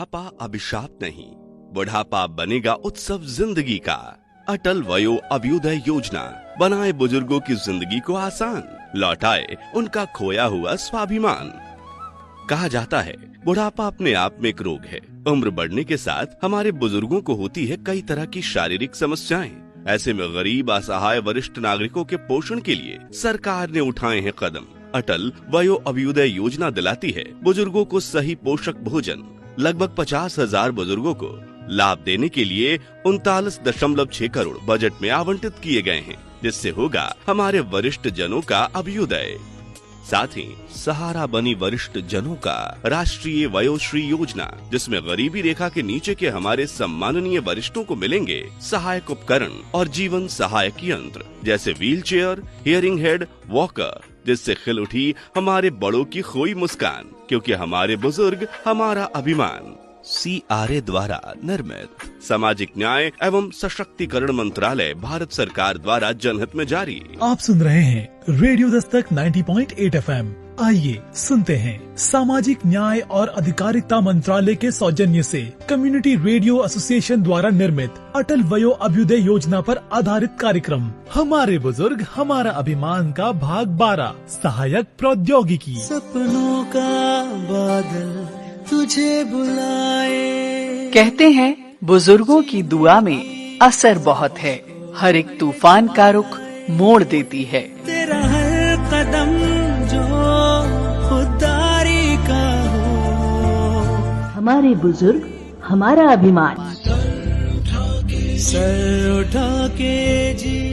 बुढ़ापा अभिशाप नहीं, बुढ़ापा बनेगा उत्सव जिंदगी का। अटल वयो अभ्युदय योजना बनाए बुजुर्गों की जिंदगी को आसान, लौटाए उनका खोया हुआ स्वाभिमान। कहा जाता है बुढ़ापा अपने आप में एक रोग है। उम्र बढ़ने के साथ हमारे बुजुर्गों को होती है कई तरह की शारीरिक समस्याएं। ऐसे में गरीब, असहाय, वरिष्ठ नागरिकों के पोषण के लिए सरकार ने उठाए हैं कदम। अटल वयो अभ्युदय योजना दिलाती है बुजुर्गों को सही पोषक भोजन। लगभग 50,000 बुजुर्गों को लाभ देने के लिए 39.6 करोड़ बजट में आवंटित किए गए हैं, जिससे होगा हमारे वरिष्ठ जनों का अभ्युदय। साथ ही सहारा बनी वरिष्ठ जनों का राष्ट्रीय वयोश्री योजना, जिसमें गरीबी रेखा के नीचे के हमारे सम्माननीय वरिष्ठों को मिलेंगे सहायक उपकरण और जीवन सहायक यंत्र जैसे wheel chair, hearing head, walker, जिससे खिल उठी हमारे बड़ों की खोई मुस्कान, क्योंकि हमारे बुजुर्ग हमारा अभिमान। CRA द्वारा निर्मित। सामाजिक न्याय एवं सशक्तिकरण मंत्रालय, भारत सरकार द्वारा जनहित में जारी। आप सुन रहे हैं रेडियो दस्तक 90.8 FM। आइए सुनते हैं सामाजिक न्याय और अधिकारिता मंत्रालय के सौजन्य से कम्युनिटी रेडियो एसोसिएशन द्वारा निर्मित अटल वयो अभ्युदय योजना पर आधारित कार्यक्रम हमारे बुजुर्ग हमारा अभिमान का भाग 12, सहायक प्रौद्योगिकी। सपनों का बादल तुझे बुलाए। कहते हैं बुजुर्गों की दुआ में असर बहुत है, हर एक तूफान का रुख मोड़ देती है। तेरा हर कदम जो खुदारी का हो, हमारे बुजुर्ग हमारा अभिमान। सर उठा के जी।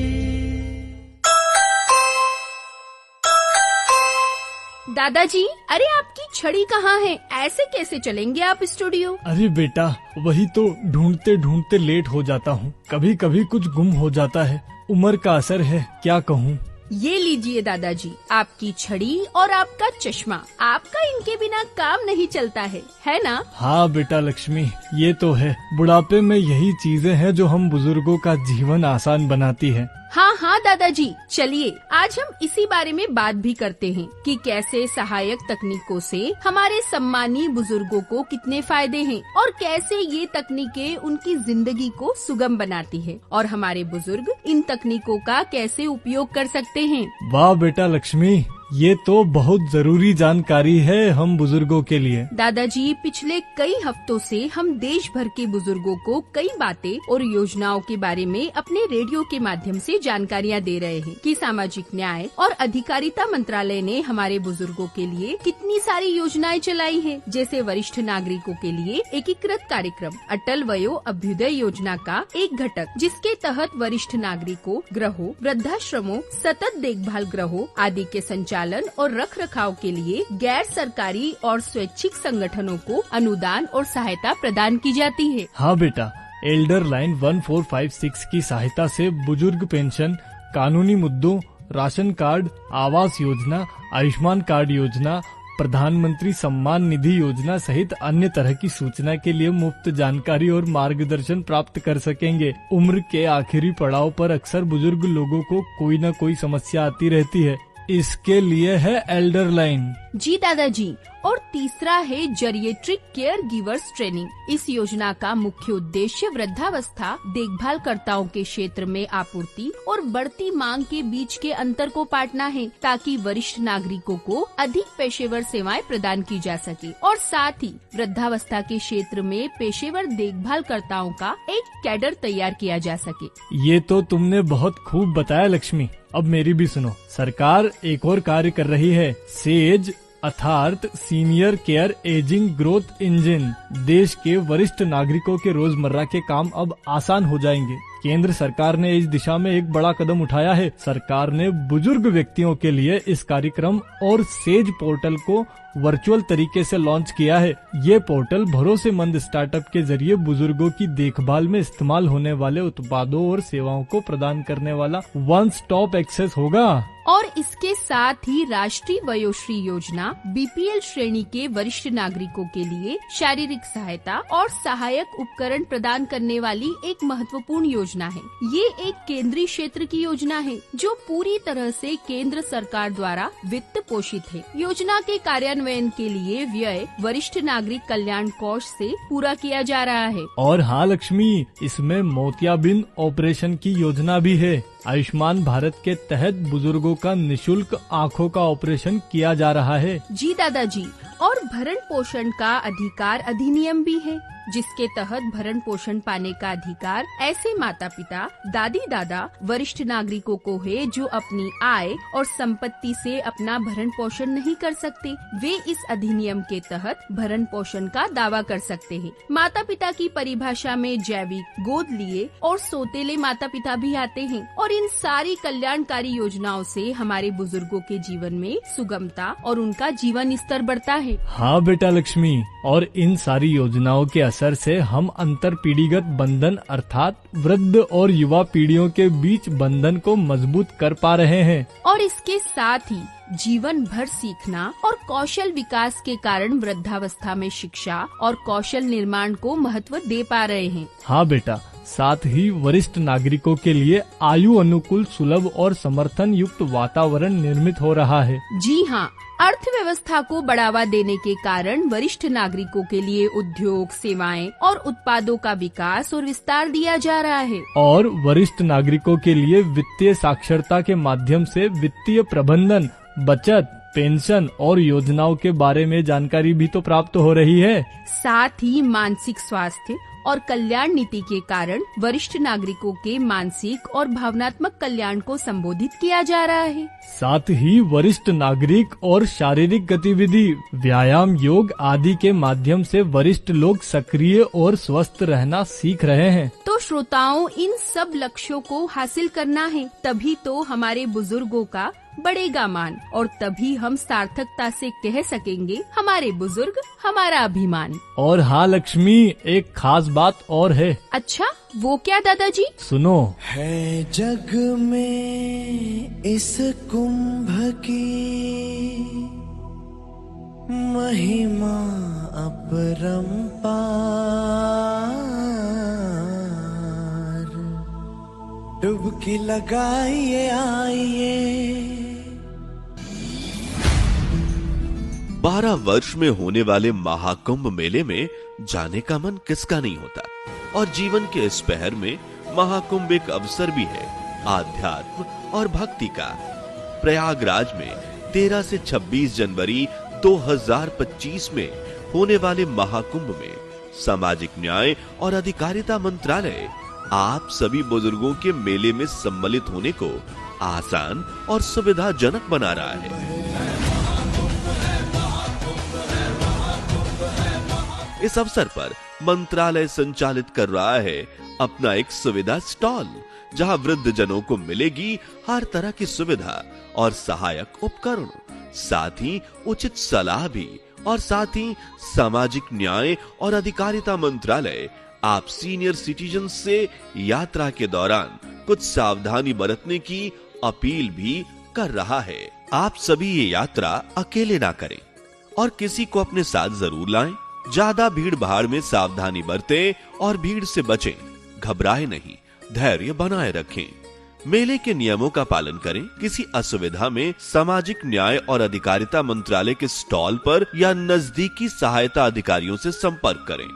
दादाजी, अरे आपकी छड़ी कहाँ है? ऐसे कैसे चलेंगे आप स्टूडियो? अरे बेटा, वही तो ढूंढते ढूंढते लेट हो जाता हूँ। कभी कभी कुछ गुम हो जाता है, उम्र का असर है, क्या कहूँ। ये लीजिए दादाजी, आपकी छड़ी और आपका चश्मा। आपका इनके बिना काम नहीं चलता है ना? हाँ बेटा लक्ष्मी, ये तो है। बुढ़ापे में यही चीजें हैं जो हम बुजुर्गों का जीवन आसान बनाती है। हाँ दादाजी, चलिए आज हम इसी बारे में बात भी करते हैं कि कैसे सहायक तकनीकों से हमारे सम्मानीय बुजुर्गों को कितने फायदे हैं और कैसे ये तकनीकें उनकी जिंदगी को सुगम बनाती है और हमारे बुजुर्ग इन तकनीकों का कैसे उपयोग कर सकते हैं। वाह बेटा लक्ष्मी, ये तो बहुत जरूरी जानकारी है हम बुजुर्गों के लिए। दादाजी, पिछले कई हफ्तों से हम देश भर के बुजुर्गों को कई बातें और योजनाओं के बारे में अपने रेडियो के माध्यम से जानकारियाँ दे रहे हैं कि सामाजिक न्याय और अधिकारिता मंत्रालय ने हमारे बुजुर्गों के लिए कितनी सारी योजनाएं चलाई हैं, जैसे वरिष्ठ नागरिकों के लिए एकीकृत कार्यक्रम अटल वयो अभ्युदय योजना का एक घटक, जिसके तहत वरिष्ठ नागरिकों, गृहों, वृद्धाश्रमों, सतत देखभाल गृहों आदि के संचालन और रख रखाव के लिए गैर सरकारी और स्वैच्छिक संगठनों को अनुदान और सहायता प्रदान की जाती है। हाँ बेटा, एल्डर लाइन 1456 की सहायता से बुजुर्ग पेंशन, कानूनी मुद्दों, ration card, Awas Yojana, Ayushman card योजना, प्रधानमंत्री सम्मान निधि योजना सहित अन्य तरह की सूचना के लिए मुफ्त जानकारी और मार्गदर्शन प्राप्त कर सकेंगे। उम्र के आखिरी पड़ाव पर अक्सर बुजुर्ग लोगों को कोई न कोई समस्या आती रहती है, इसके लिए है एल्डर लाइन। जी दादाजी, और तीसरा है जरिएट्रिक केयर गिवर्स ट्रेनिंग। इस योजना का मुख्य उद्देश्य वृद्धावस्था देखभालकर्ताओं के क्षेत्र में आपूर्ति और बढ़ती मांग के बीच के अंतर को पाटना है, ताकि वरिष्ठ नागरिकों को अधिक पेशेवर सेवाएं प्रदान की जा सके और साथ ही वृद्धावस्था के क्षेत्र में पेशेवर देखभालकर्ताओं का एक कैडर तैयार किया जा सके। ये तो तुमने बहुत खूब बताया लक्ष्मी। अब मेरी भी सुनो। सरकार एक और कार्य कर रही है, सेज अर्थात senior care ageing growth engine. देश के वरिष्ठ नागरिकों के रोजमर्रा के काम अब आसान हो जाएंगे। केंद्र सरकार ने इस दिशा में एक बड़ा कदम उठाया है। सरकार ने बुजुर्ग व्यक्तियों के लिए इस कार्यक्रम और सेज पोर्टल को वर्चुअल तरीके से लॉन्च किया है। ये पोर्टल भरोसेमंद स्टार्टअप के जरिए बुजुर्गों की देखभाल में इस्तेमाल होने वाले उत्पादों और सेवाओं को प्रदान करने वाला वन स्टॉप एक्सेस होगा। और इसके साथ ही राष्ट्रीय वयोश्री योजना BPL श्रेणी के वरिष्ठ नागरिकों के लिए शारीरिक सहायता और सहायक उपकरण प्रदान करने वाली एक महत्वपूर्ण योजना योजना है। ये एक केंद्रीय क्षेत्र की योजना है जो पूरी तरह से केंद्र सरकार द्वारा वित्त पोषित है। योजना के कार्यान्वयन के लिए व्यय वरिष्ठ नागरिक कल्याण कोष से पूरा किया जा रहा है। और हाँ लक्ष्मी, इसमें मोतियाबिंद ऑपरेशन की योजना भी है। आयुष्मान भारत के तहत बुजुर्गों का निशुल्क आँखों का ऑपरेशन किया जा रहा है। जी दादाजी, और भरण पोषण का अधिकार अधिनियम भी है, जिसके तहत भरण पोषण पाने का अधिकार ऐसे माता पिता, दादी दादा, वरिष्ठ नागरिकों को है जो अपनी आय और संपत्ति से अपना भरण पोषण नहीं कर सकते। वे इस अधिनियम के तहत भरण पोषण का दावा कर सकते हैं। माता पिता की परिभाषा में जैविक, गोद लिए और सौतेले माता पिता भी आते हैं। और इन सारी कल्याणकारी योजनाओं से हमारे बुजुर्गों के जीवन में सुगमता और उनका जीवन स्तर बढ़ता है। हाँ बेटा लक्ष्मी, और इन सारी योजनाओं के असर से हम अंतर पीढ़ीगत बंधन अर्थात वृद्ध और युवा पीढ़ियों के बीच बंधन को मजबूत कर पा रहे हैं। और इसके साथ ही जीवन भर सीखना और कौशल विकास के कारण वृद्धावस्था में शिक्षा और कौशल निर्माण को महत्व दे पा रहे हैं। हाँ बेटा, साथ ही वरिष्ठ नागरिकों के लिए आयु अनुकूल, सुलभ और समर्थन युक्त वातावरण निर्मित हो रहा है। जी हाँ, अर्थव्यवस्था को बढ़ावा देने के कारण वरिष्ठ नागरिकों के लिए उद्योग, सेवाएं और उत्पादों का विकास और विस्तार दिया जा रहा है। और वरिष्ठ नागरिकों के लिए वित्तीय साक्षरता के माध्यम से वित्तीय प्रबंधन, बचत, पेंशन और योजनाओं के बारे में जानकारी भी तो प्राप्त हो रही है। साथ ही मानसिक स्वास्थ्य और कल्याण नीति के कारण वरिष्ठ नागरिकों के मानसिक और भावनात्मक कल्याण को संबोधित किया जा रहा है। साथ ही वरिष्ठ नागरिक और शारीरिक गतिविधि, व्यायाम, योग आदि के माध्यम से वरिष्ठ लोग सक्रिय और स्वस्थ रहना सीख रहे हैं। तो श्रोताओं, इन सब लक्ष्यों को हासिल करना है, तभी तो हमारे बुजुर्गों का बढ़ेगा मान, और तभी हम सार्थकता से कह सकेंगे हमारे बुजुर्ग हमारा अभिमान। और हाँ लक्ष्मी, एक खास बात और है। अच्छा, वो क्या दादाजी? सुनो। है जग में इस कुंभ की महिमा अपरंपार, डुबकी लगाइए आइए। 12 वर्ष में होने वाले महाकुंभ मेले में जाने का मन किसका नहीं होता। और जीवन के इस पहर में महाकुंभ एक अवसर भी है आध्यात्म और भक्ति का। प्रयागराज में 13 से 26 जनवरी 2025 में होने वाले महाकुंभ में सामाजिक न्याय और अधिकारिता मंत्रालय आप सभी बुजुर्गों के मेले में सम्मिलित होने को आसान और सुविधाजनक बना रहा है। इस अवसर पर मंत्रालय संचालित कर रहा है अपना एक सुविधा स्टॉल, जहां वृद्ध जनों को मिलेगी हर तरह की सुविधा और सहायक उपकरण, साथ ही उचित सलाह भी। और साथ ही सामाजिक न्याय और अधिकारिता मंत्रालय आप सीनियर सिटीजन से यात्रा के दौरान कुछ सावधानी बरतने की अपील भी कर रहा है। आप सभी ये यात्रा अकेले ना करें और किसी को अपने साथ जरूर लाएं। ज्यादा भीड़ भाड़ में सावधानी बरतें और भीड़ से बचें। घबराएं नहीं, धैर्य बनाए रखें। मेले के नियमों का पालन करें। किसी असुविधा में सामाजिक न्याय और अधिकारिता मंत्रालय के स्टॉल पर या नजदीकी सहायता अधिकारियों से संपर्क करें।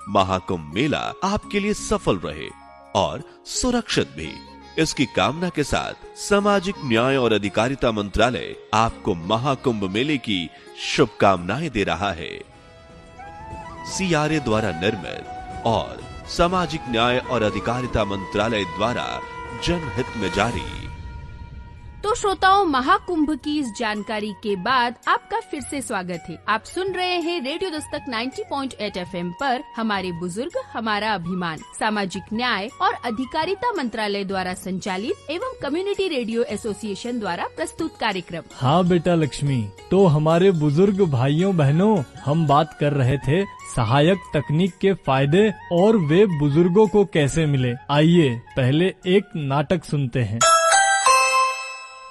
महाकुंभ मेला आपके लिए सफल रहे और सुरक्षित भी। इसकी कामना के साथ सामाजिक न्याय और अधिकारिता मंत्रालय आपको महाकुंभ मेले की शुभकामनाएं दे रहा है। CRA द्वारा निर्मित और सामाजिक न्याय और अधिकारिता मंत्रालय द्वारा जनहित में जारी। तो श्रोताओं, महाकुंभ की इस जानकारी के बाद आपका फिर से स्वागत है। आप सुन रहे हैं रेडियो दस्तक 90.8 FM पर हमारे बुजुर्ग हमारा अभिमान, सामाजिक न्याय और अधिकारिता मंत्रालय द्वारा संचालित एवं कम्युनिटी रेडियो एसोसिएशन द्वारा प्रस्तुत कार्यक्रम। हाँ बेटा लक्ष्मी, तो हमारे बुजुर्ग भाइयों बहनों, हम बात कर रहे थे सहायक तकनीक के फायदे और वे बुजुर्गों को कैसे मिले। आइए पहले एक नाटक सुनते हैं।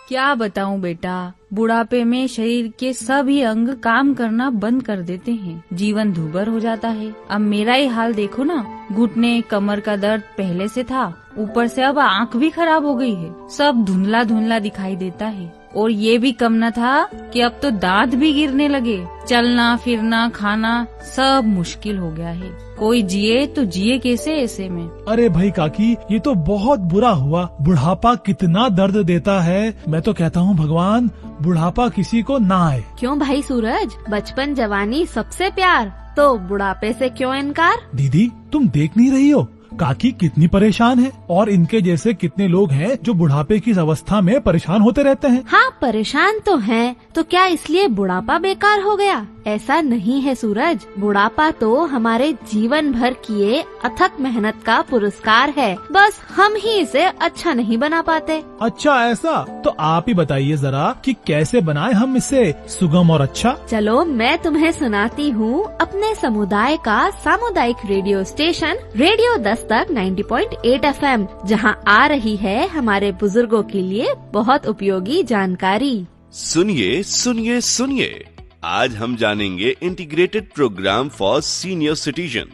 क्या बताऊं बेटा, बुढ़ापे में शरीर के सभी अंग काम करना बंद कर देते हैं, जीवन दूभर हो जाता है। अब मेरा ही हाल देखो ना, घुटने कमर का दर्द पहले से था, ऊपर से अब आँख भी खराब हो गई है, सब धुंधला धुंधला दिखाई देता है। और ये भी कम न था कि अब तो दांत भी गिरने लगे, चलना फिरना खाना सब मुश्किल हो गया है। कोई जिए तो जिए कैसे ऐसे में। अरे भाई काकी, ये तो बहुत बुरा हुआ। बुढ़ापा कितना दर्द देता है। मैं तो कहता हूँ भगवान बुढ़ापा किसी को ना आए। क्यों भाई सूरज, बचपन जवानी सबसे प्यार, तो बुढ़ापे से क्यों इनकार? दीदी तुम देख नहीं रही हो काकी कितनी परेशान है, और इनके जैसे कितने लोग हैं जो बुढ़ापे की इस अवस्था में परेशान होते रहते हैं। हाँ परेशान तो हैं, तो क्या इसलिए बुढ़ापा बेकार हो गया? ऐसा नहीं है सूरज, बुढ़ापा तो हमारे जीवन भर किए अथक मेहनत का पुरस्कार है, बस हम ही इसे अच्छा नहीं बना पाते। अच्छा ऐसा, तो आप ही बताइए जरा कि कैसे बनाएं हम इसे सुगम और अच्छा। चलो मैं तुम्हें सुनाती हूँ अपने समुदाय का सामुदायिक radio station radio Dastak 90.8 FM, जहाँ आ रही है हमारे बुजुर्गों के लिए बहुत उपयोगी जानकारी। सुनिए सुनिए सुनिए, आज हम जानेंगे integrated programme for senior citizen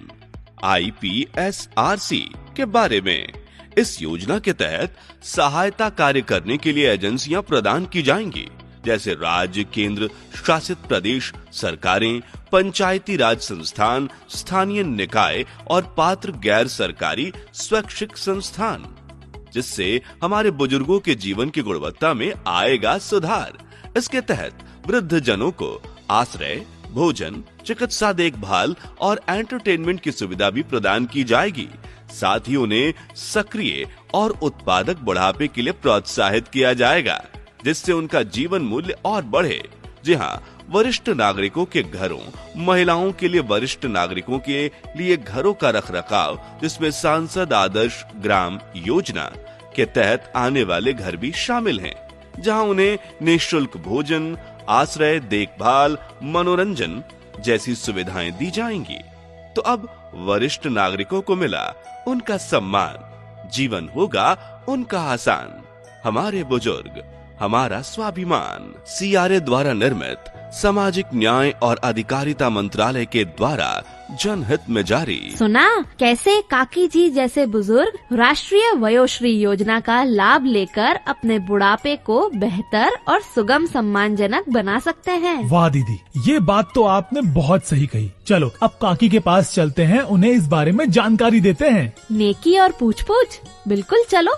IPSRC के बारे में। इस योजना के तहत सहायता कार्य करने के लिए एजेंसियां प्रदान की जाएंगी, जैसे राज्य केंद्र शासित प्रदेश सरकारें, पंचायती राज संस्थान, स्थानीय निकाय और पात्र गैर सरकारी स्वैच्छिक संस्थान, जिससे हमारे बुजुर्गों के जीवन की गुणवत्ता में आएगा सुधार। इसके तहत वृद्ध जनों को आश्रय, भोजन, चिकित्सा देखभाल और एंटरटेनमेंट की सुविधा भी प्रदान की जाएगी। साथ ही उन्हें सक्रिय और उत्पादक बुढ़ापे के लिए प्रोत्साहित किया जाएगा, जिससे उनका जीवन मूल्य और बढ़े। जी हाँ, वरिष्ठ नागरिकों के घरों, महिलाओं के लिए वरिष्ठ नागरिकों के लिए घरों का रखरखाव, जिसमें सांसद आदर्श ग्राम योजना के तहत आने वाले घर भी शामिल हैं, जहां उन्हें निःशुल्क भोजन, आश्रय, देखभाल, मनोरंजन जैसी सुविधाएं दी जाएंगी। तो अब वरिष्ठ नागरिकों को मिला उनका सम्मान, जीवन होगा उनका आसान। हमारे बुजुर्ग हमारा स्वाभिमान। CRA द्वारा निर्मित सामाजिक न्याय और अधिकारिता मंत्रालय के द्वारा जनहित में जारी। सुना कैसे काकी जी जैसे बुजुर्ग राष्ट्रीय वयोश्री योजना का लाभ लेकर अपने बुढ़ापे को बेहतर और सुगम सम्मानजनक बना सकते हैं। वाह दीदी, ये बात तो आपने बहुत सही कही। चलो अब काकी के पास चलते हैं, उन्हें इस बारे में जानकारी देते हैं। नेकी और पूछ-पूछ, बिल्कुल चलो।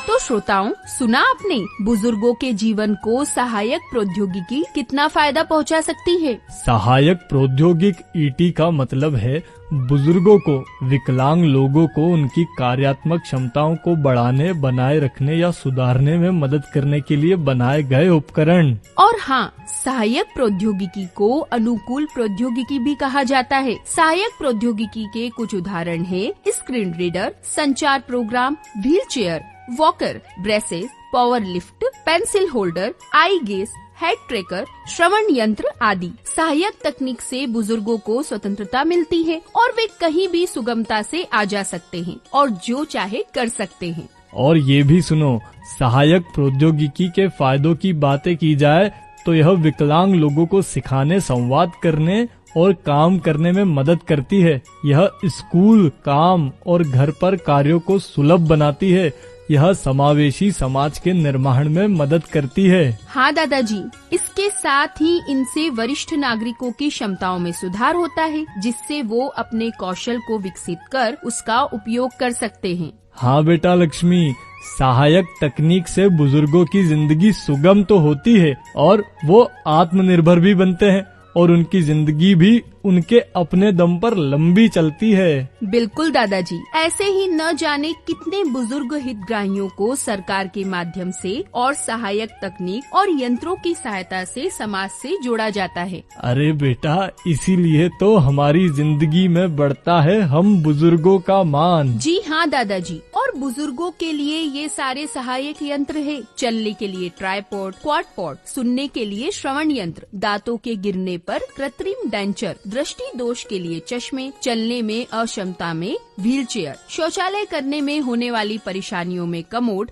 तो श्रोताओं, सुना आपने बुजुर्गों के जीवन को सहायक प्रौद्योगिकी कितना फायदा पहुंचा सकती है। सहायक प्रौद्योगिक ET का मतलब है बुजुर्गों को, विकलांग लोगों को उनकी कार्यात्मक क्षमताओं को बढ़ाने, बनाए रखने या सुधारने में मदद करने के लिए बनाए गए उपकरण। और हाँ, सहायक प्रौद्योगिकी को अनुकूल प्रौद्योगिकी भी कहा जाता है। सहायक प्रौद्योगिकी के कुछ उदाहरण हैं: स्क्रीन रीडर, संचार program, wheel chair, walker, braces, power lift, pencil holder, I guess, head tracker, श्रवण यंत्र आदि। सहायक तकनीक से बुजुर्गों को स्वतंत्रता मिलती है और वे कहीं भी सुगमता से आ जा सकते हैं और जो चाहे कर सकते हैं। और ये भी सुनो, सहायक प्रौद्योगिकी के फायदों की बातें की जाए तो यह विकलांग लोगों को सिखाने, संवाद करने और काम करने में मदद करती है। यह स्कूल, काम और घर पर कार्यों को सुलभ बनाती है। यह समावेशी समाज के निर्माण में मदद करती है। हाँ दादाजी, इसके साथ ही इनसे वरिष्ठ नागरिकों की क्षमताओं में सुधार होता है, जिससे वो अपने कौशल को विकसित कर उसका उपयोग कर सकते हैं। हाँ बेटा लक्ष्मी, सहायक तकनीक से बुजुर्गों की जिंदगी सुगम तो होती है और वो आत्मनिर्भर भी बनते हैं और उनकी जिंदगी भी उनके अपने दम पर लंबी चलती है। बिल्कुल दादाजी, ऐसे ही न जाने कितने बुजुर्ग हितग्राहियों को सरकार के माध्यम से और सहायक तकनीक और यंत्रों की सहायता से समाज से जोड़ा जाता है। अरे बेटा, इसीलिए तो हमारी जिंदगी में बढ़ता है हम बुजुर्गों का मान। जी हाँ दादाजी, और बुजुर्गों के लिए ये सारे सहायक यंत्र है। चलने के लिए ट्राइपॉड, क्वाडपॉड, सुनने के लिए श्रवण यंत्र, दांतों के गिरने पर कृत्रिम डेंचर, दृष्टि दोष के लिए चश्मे, चलने में अक्षमता में व्हीलचेयर, शौचालय करने में होने वाली परेशानियों में कमोड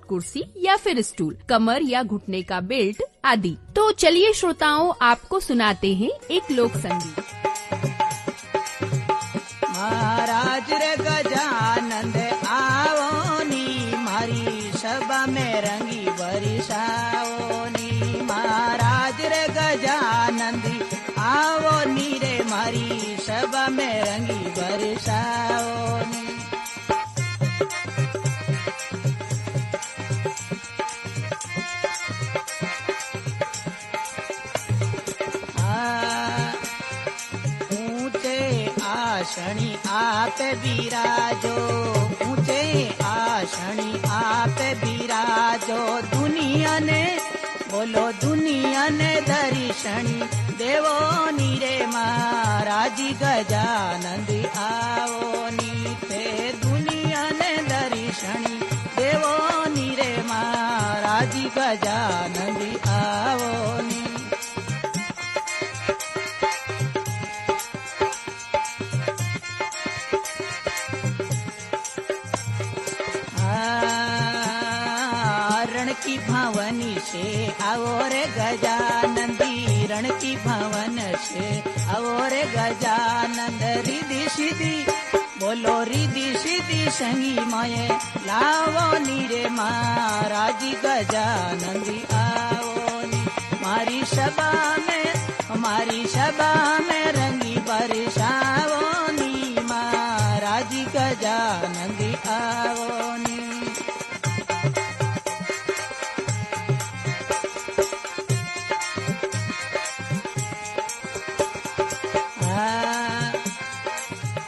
कुर्सी या फिर स्टूल, कमर या घुटने का बेल्ट आदि। तो चलिए श्रोताओं, आपको सुनाते हैं एक लोक संगीत। महाराज रे गजानंद आवो नी, मारी सभा में रंगी बरसाओ नी। महाराज रे गजानंद आवो नी रे, मारी सभा में रंगी बरसाओ नी। आशणी आप बिराजो, ऊंचे आशणी आप बिराजो। दुनिया ने बोलो दुनिया ने दर्शनी देवो नी रे, महाराज गजानंद आवो नी थे। दुनिया ने दर्शनी देवो नी रे, महाराज गजानंद आवो नी। रण की भवन से आओ रे गजानंदी, रण की भवन से आओ रे गजानंद। रिद्धि सिद्धि बोलो रिद्धि सिद्धि संगी माये लावो नी रे, महाराज गजानंदी आओ नी। हमारी सभा में रंगी बरसाओ नी, महाराज गजानंदी आओ नी।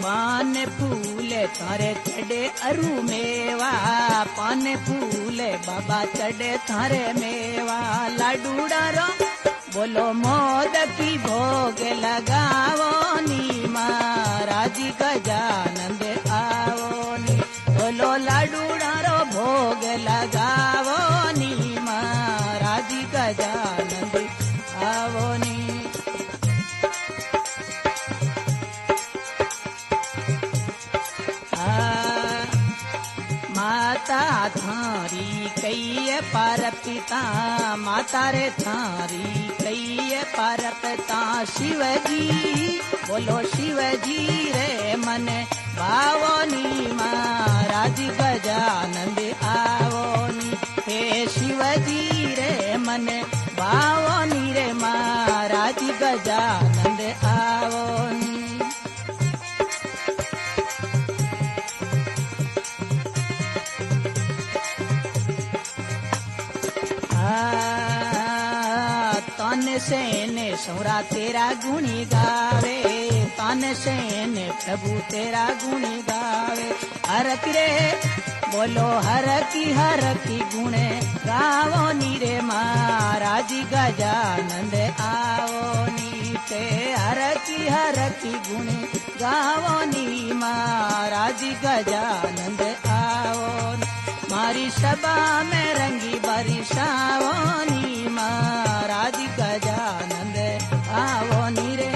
पान फूल थारे चढ़े अरु मेवा, पान फूल बाबा चढ़े थारे मेवा। लाडूड़ा रो बोलो मोद की भोग लगाओ नी, महाराज गजानंद आओ नी। बोलो लाडूड़ा रो भोग लगाओ नी, महाराज गजानंद आओ नी। माता थारी कई पार पिता, माता रे थारी कई पार पिता। शिवजी बोलो शिवजी रे मन भावो नी, महाराज गजानंद आवो नी। हे शिवजी रे मन भावो नी रे, महाराज गजानंद आवो नी। तन से ने सौरा तेरा गुणी गावे, तन से ने प्रभु तेरा गुणी गावे। हर रे बोलो हर की गुणे गावो नी रे, महाराज गजानंद आओ नी ते। हर की गुणे गावो नी, महाराज गजानंद आओ नी। मारी सभा में रंगी बरसाओ नी, महाराज गजानंद आओ नी रे।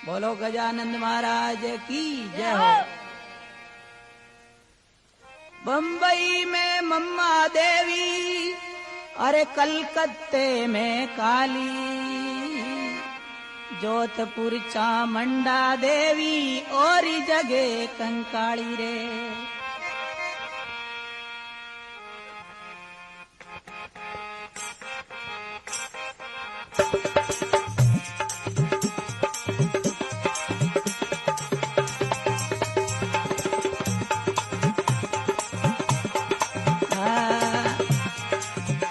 बोलो गजानंद महाराज की जय हो। बम्बई में मम्मा देवी, अरे कलकत्ते में काली, जोधपुर चामुंडा देवी और जगह कंकाली रे।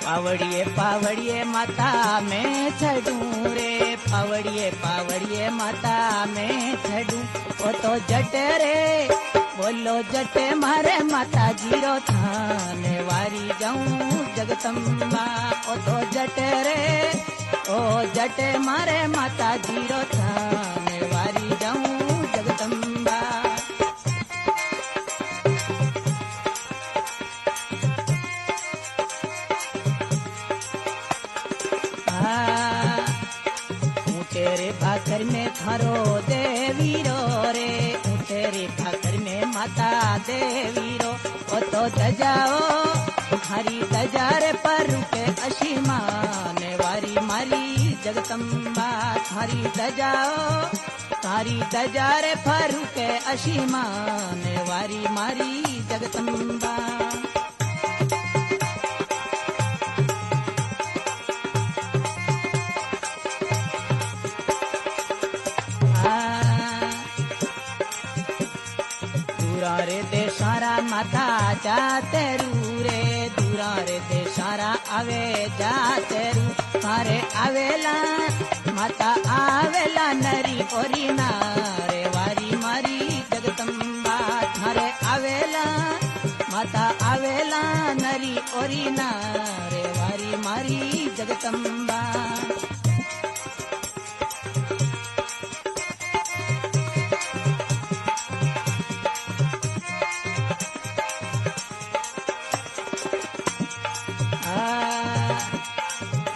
पावड़िए पावड़िए माता में छड़ू रे, पावड़िए माता में छड़ू। ओ तो जट रे बोलो जट मारे माता जीरो थाने वारी जाऊं जगदम्बा। ओ तो जट रे ओ जट मारे माता जीरो थाने वारी जाऊं जगदम्बा। ठाकर में थारो देवीरो रे, ऊंचे रे ठाकर में माता देवीरो। ओ तो दजाओ हरी दजार पर रुके अशीमान वारी मारी जगदम्बा। हरी दजाओ तारी दजार पर रुके अशीमान वारी मारी जगदम्बा। दूरा रे देशारा माता जाते रू रे, दूरा रे देशारा आवे जाते रू। थारे आवेला माता आवेला नरी ओरी नारे वारी मारी जगदम्बा। थारे आवेला माता आवेला नरी ओरी नारे वारी मारी जगदम्बा।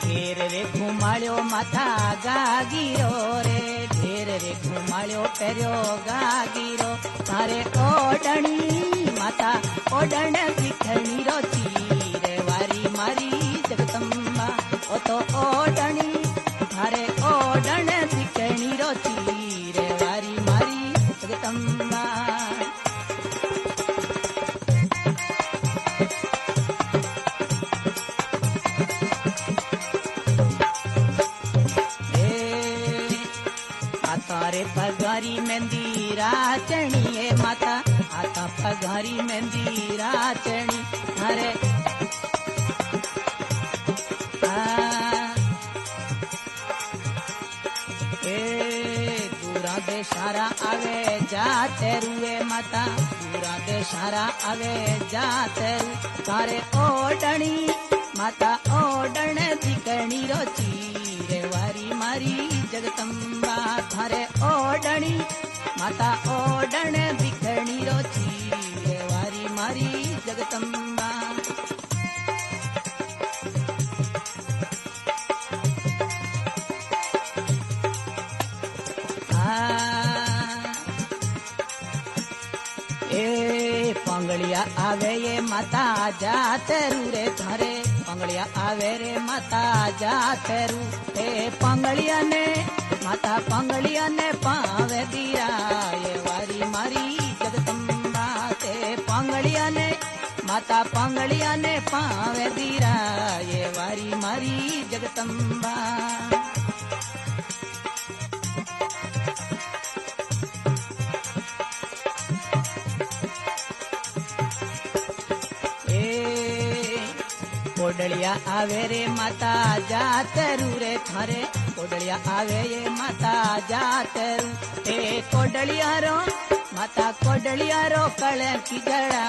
ढेर रे घुमाड़ो माथा गागीरो रे, ढेर रे घुमाड़ो पेरियो गागीरो। तारे ओडणी माता ओडण दिखणी रो चीरे वारी मारी जगदम्बा। ओ तो ओडणी थारे ओडण दिखणी रो चीरे वारी मारी जगदम्बा। तारे पगारी मेहंदी राचणी माता, आता पगारी मेहंदी राचणी। अरे दूरा देशारा आवे जाते रुए माता, दूरा देशारा आवे जाते रू। तारे ओडणी माता ओडण दिकणी रो चीरे वारी मारी जगदम्बा। थारे ओडणी माता ओडण दिखणी रो चीरे वारी मारी जगदम्बा। ए पंगड़िया आवे ये माता जाते रू रे। थारे पंगड़िया आवे रे माता जाते रू। ए पंगड़िया ने माता पंगड़िया ने पावे दिया ये वारी मारी जगदम्बा। ते पंगड़िया ने माता पंगड़िया ने पावे दिया ये वारी मारी जगदम्बा। कोडलिया आवे रे माता जातरू रे थारे, कोडलिया आवे ये माता जातरू। ए कोडलिया रो माता कोडलिया रो कळ की जड़ा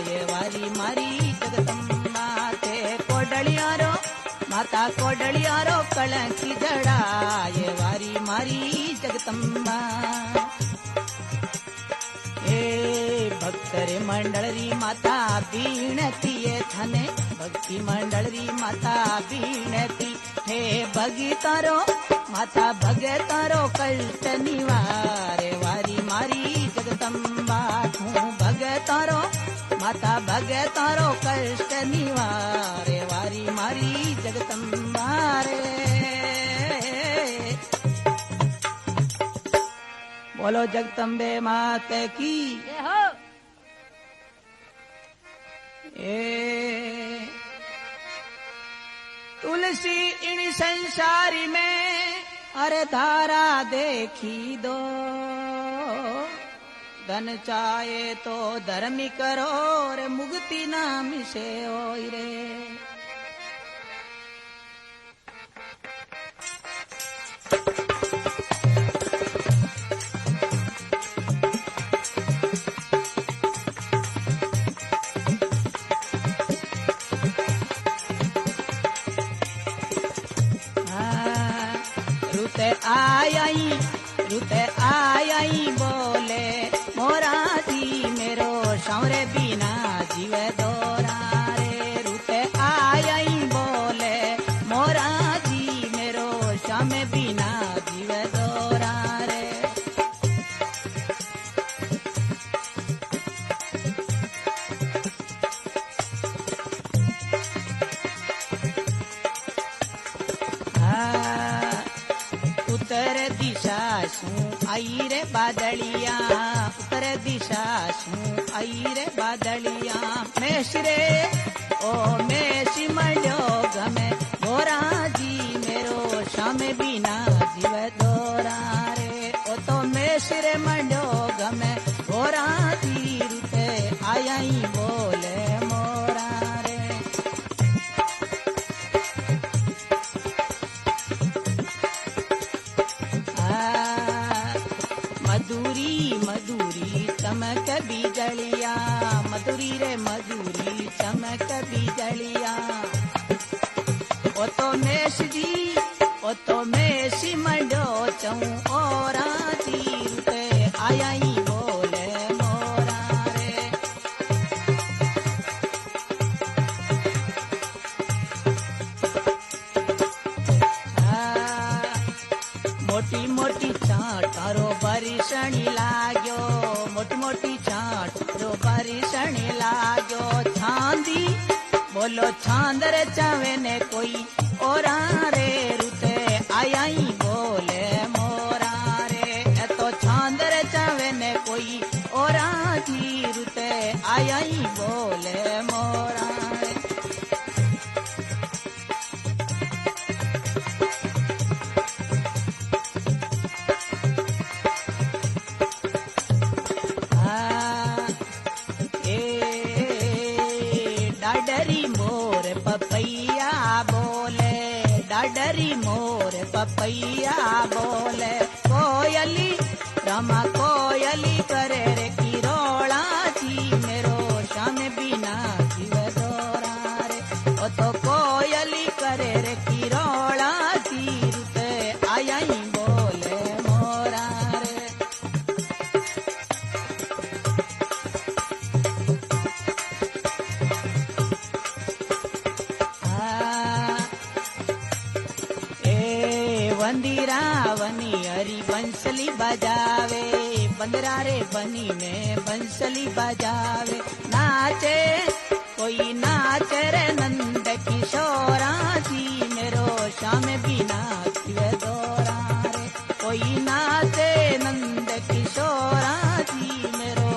ये वारी मारी जगदम्बा। ते कोडलिया रो माता कोडलिया रो कळ की जड़ा ये वारी मारी जगदम्बा। भक्त रे मंडल री माता बीणती थने, भक्ति मंडल री माता बीणती। हे भगितारो माता भगतारो कष्ट निवारे वारी मारी जगदम्बा। तू भगतारो माता भगतारो कष्ट निवारे वारी मारी जगदम्बा रे। बोलो जगदम्बे माता की। तुलसी इन संसारी में अरे धारा देखी दो, धन चाहे तो धर्मी करो रे मुक्ति नाम से होई रे। रुते आई बोले मोरा जी मेरो सौरे बिना जीव दोरा रे। रुते आई बोले मोरा जी मेरो श्याम बिना जीव दोरा दिशा सू आई रे बादलिया, उत्तर दिशा सू आई रे बादलिया। मेष रे ओ मेष मंड्यो गमे गोरा जी मेरो श्याम बिना जीव दोरा रे। ओ तो मेष रे मंड्यो गमे गोरा जी रुते आया ही बोले मोरा रे। मधुरी मधुरी चमक बिजलिया, मधुरी रे मधुरी चमक बिजलिया। ओ तो मेष जी ओ तो मेष मंडो चऊं ओरा तीर पे आया ही बोले मोरा रे। मोटी मोटी चाटारो बरिशणी लाग्यो, मोटी मोटी चाटारो बरिशणी लाग्यो। छांदी बोलो छांदर चावे ने कोई ओरा रे रुते आया ही बोले मोरा रे। तो छांदर चावे ने कोई ओरा जी रुते आया ही बोले मोरा रे। डाडरी मोर पपैया बोले, डाडरी मोर पपैया बोले। कोयली रमा कोयली करे रे किरोड़ा जी मेरो श्याम बिना जीव दोरा रे। ओ तो कोयली करे रे किरोड़ा जी रुते आया ही बोले मोरा रे। बंदिरा बनी हरी बंसली बजावे, बंदरा रे बनी में बंसली बजावे। नाचे कोई नाचे रे नंद किशोरा जी मेरो श्याम बिना जीव दोरा रे। कोई नाचे नंद किशोरा जी मेरो।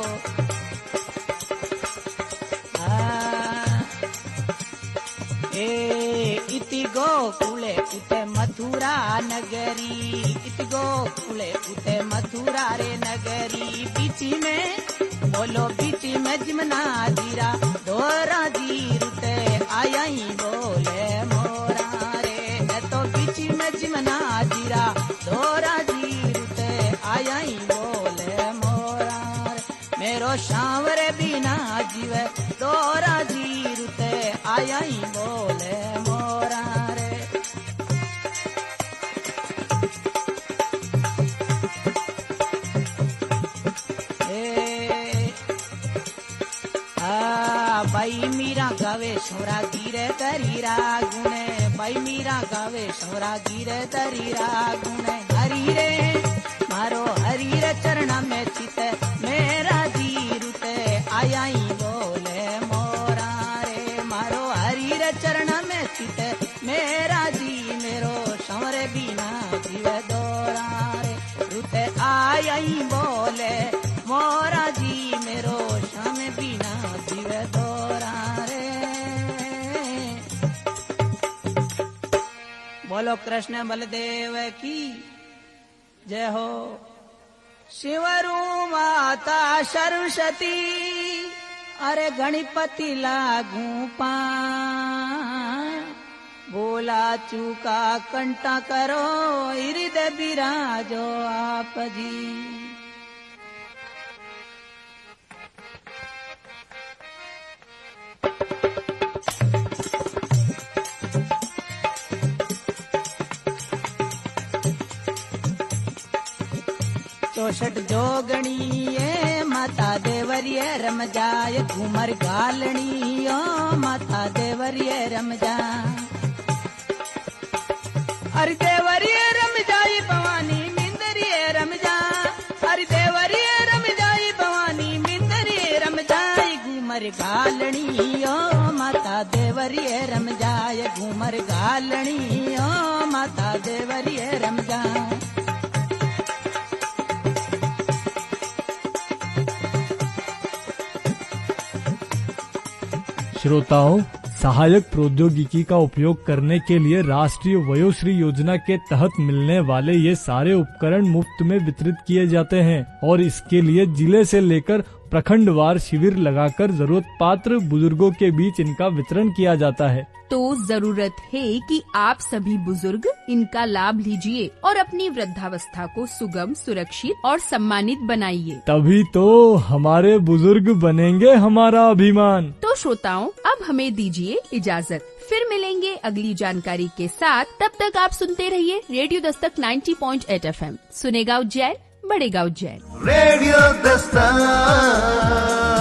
इति गोकुले उते मथुरा नगरी, इति गोकुले उते मथुरा रे नगरी। बीची में बोलो बीची में जमुना जीरा दोरा जी रुते आया ही बोले मोरा रे। तो बीची में जमुना जीरा दोरा जी रुते आया ही बोले मोरा रे। मेरो सांवरे बिना जीव दोरा जी रुते आया ही बोले मोरा रे। भाई मीरा गावे सोरा गिरे तरीरा गुणे, भाई मीरा गावे सोरा गिरे तरीरा गुणे। हरी रे मारो हरी रे चरणा में चित मेरा जी रुते आया ही बोले मोरा रे। मारो हरी रे चरणा में चित मेरा जी मेरो संवरे बिना जीव दोरा रे रुते आया ही बोले मोरा जी मेरो श्याम बिना जीव दोरा रे। बोलो कृष्ण बलदेव की जय हो। शिवरू माता सरस्वती अरे गणपति लागू पान। बोला चूका कंटा करो हृदय बिराजो आप जी। चौसठ जोगणी माता देवरिये रम जाय घूमर गालनी ओ माता देवरिये रम जा। अरे देवरिये रम जाई भवानी मिंदरिये रम जा। अरे देवरिये रम जाई भवानी मिंदरिये रम जाई घूमर गालनी ओ माता देवरिये रम जाय घूमर गालनी ओ माता देवरिये रम जा। श्रोताओं, सहायक प्रौद्योगिकी का उपयोग करने के लिए राष्ट्रीय वयोश्री योजना के तहत मिलने वाले ये सारे उपकरण मुफ्त में वितरित किए जाते हैं और इसके लिए जिले से लेकर प्रखंडवार शिविर लगाकर जरूरत पात्र बुजुर्गों के बीच इनका वितरण किया जाता है। तो जरूरत है कि आप सभी बुजुर्ग इनका लाभ लीजिए और अपनी वृद्धावस्था को सुगम, सुरक्षित और सम्मानित बनाइए। तभी तो हमारे बुजुर्ग बनेंगे हमारा अभिमान। तो श्रोताओं, अब हमें दीजिए इजाजत। फिर मिलेंगे अगली जानकारी के साथ। तब तक आप सुनते रहिए रेडियो दस्तक 90.8 FM। सुनेगा उज्जैन, बढ़ेगा उज्जैन। रेडियो दस्तक।